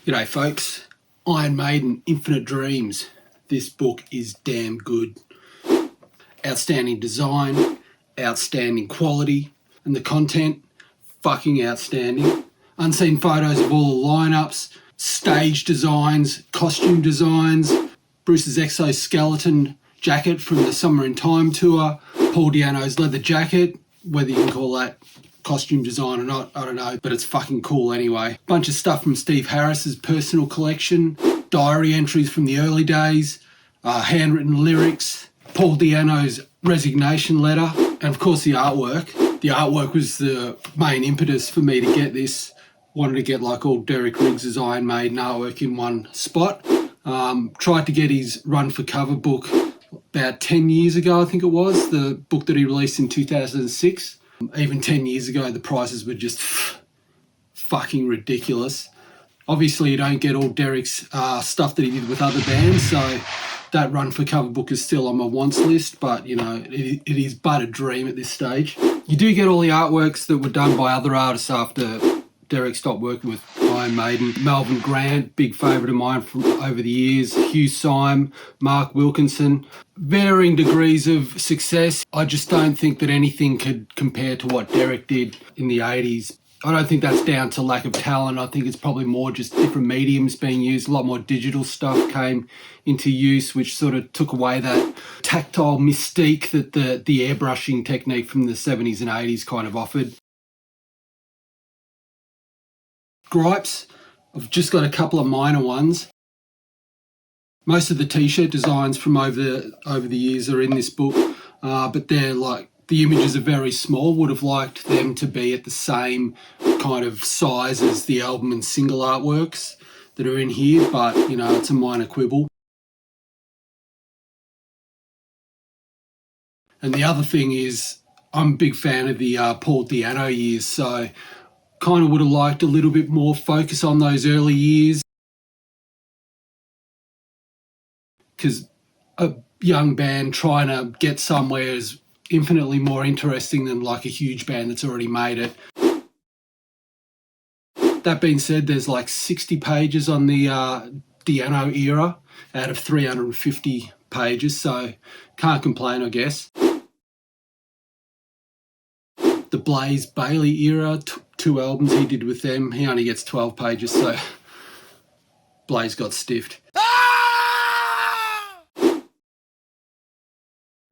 G'day folks, Iron Maiden, Infinite Dreams. This book is damn good. Outstanding design, outstanding quality, and the content, fucking outstanding. Unseen photos of all the lineups, stage designs, costume designs, Bruce's exoskeleton jacket from the Summer in Time tour, Paul Di'Anno's leather jacket, whether you can call that costume design or not, I don't know, but it's fucking cool anyway. Bunch of stuff from Steve Harris's personal collection, diary entries from the early days, handwritten lyrics, Paul Di'Anno's resignation letter, and of course the artwork. The artwork was the main impetus for me to get this. Wanted to get like all Derek Riggs's Iron Maiden artwork in one spot. Tried to get his Run for Cover book about 10 years ago, I think it was, the book that he released in 2006. Even 10 years ago, the prices were just fucking ridiculous. Obviously, you don't get all Derek's stuff that he did with other bands, so that Run for Cover book is still on my wants list, but, you know, it is but a dream at this stage. You do get all the artworks that were done by other artists after Derek stopped working with Iron Maiden. Melvin Grant, big favourite of mine from over the years. Hugh Syme, Mark Wilkinson. Varying degrees of success. I just don't think that anything could compare to what Derek did in the 80s. I don't think that's down to lack of talent. I think it's probably more just different mediums being used. A lot more digital stuff came into use, which sort of took away that tactile mystique that the airbrushing technique from the 70s and 80s kind of offered. Gripes, I've just got a couple of minor ones. Most of the t-shirt designs from over the years are in this book, but they're like, the images are very small. Would have liked them to be at the same kind of size as the album and single artworks that are in here, but you know, it's a minor quibble. And the other thing is, I'm a big fan of the Paul Di'Anno years, so kind of would have liked a little bit more focus on those early years, because a young band trying to get somewhere is infinitely more interesting than like a huge band that's already made it. That being said, there's like 60 pages on the Di'Anno era out of 350 pages, so can't complain, I guess. The Blaze Bailey era, two albums he did with them, he only gets 12 pages, so Blaze got stiffed.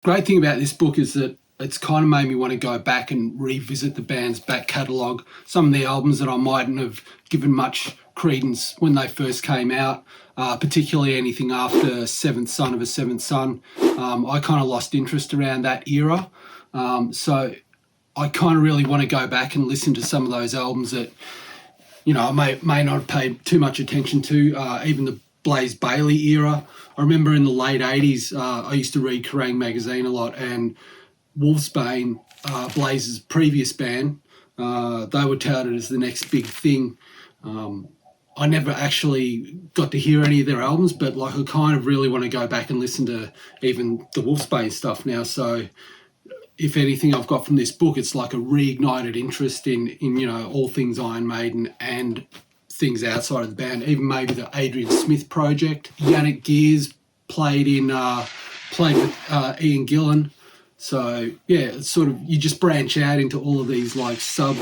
Great thing about this book is that it's kind of made me want to go back and revisit the band's back catalogue. Some of the albums that I mightn't have given much credence when they first came out, particularly anything after Seventh Son of a Seventh Son. I kind of lost interest around that era. So I kind of really want to go back and listen to some of those albums that, you know, I may not have paid too much attention to, even the Blaze Bailey era. I remember in the late 80s, I used to read Kerrang! Magazine a lot, and Wolfsbane, Blaze's previous band, they were touted as the next big thing. I never actually got to hear any of their albums, but like I kind of really want to go back and listen to even the Wolfsbane stuff now. So if anything I've got from this book, it's like a reignited interest in you know, all things Iron Maiden and things outside of the band, even maybe the Adrian Smith project. Yannick Gears played with Ian Gillan. So yeah, it's sort of, you just branch out into all of these like sub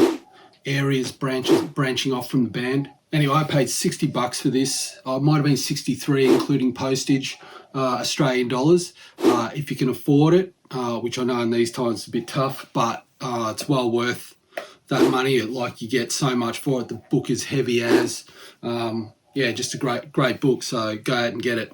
areas, branching off from the band. Anyway, I paid $60 for this. It might have been 63 including postage, Australian dollars. If you can afford it, which I know in these times is a bit tough, but it's well worth that money. Like, you get so much for it. The book is heavy as. Yeah, just a great book, so go out and get it.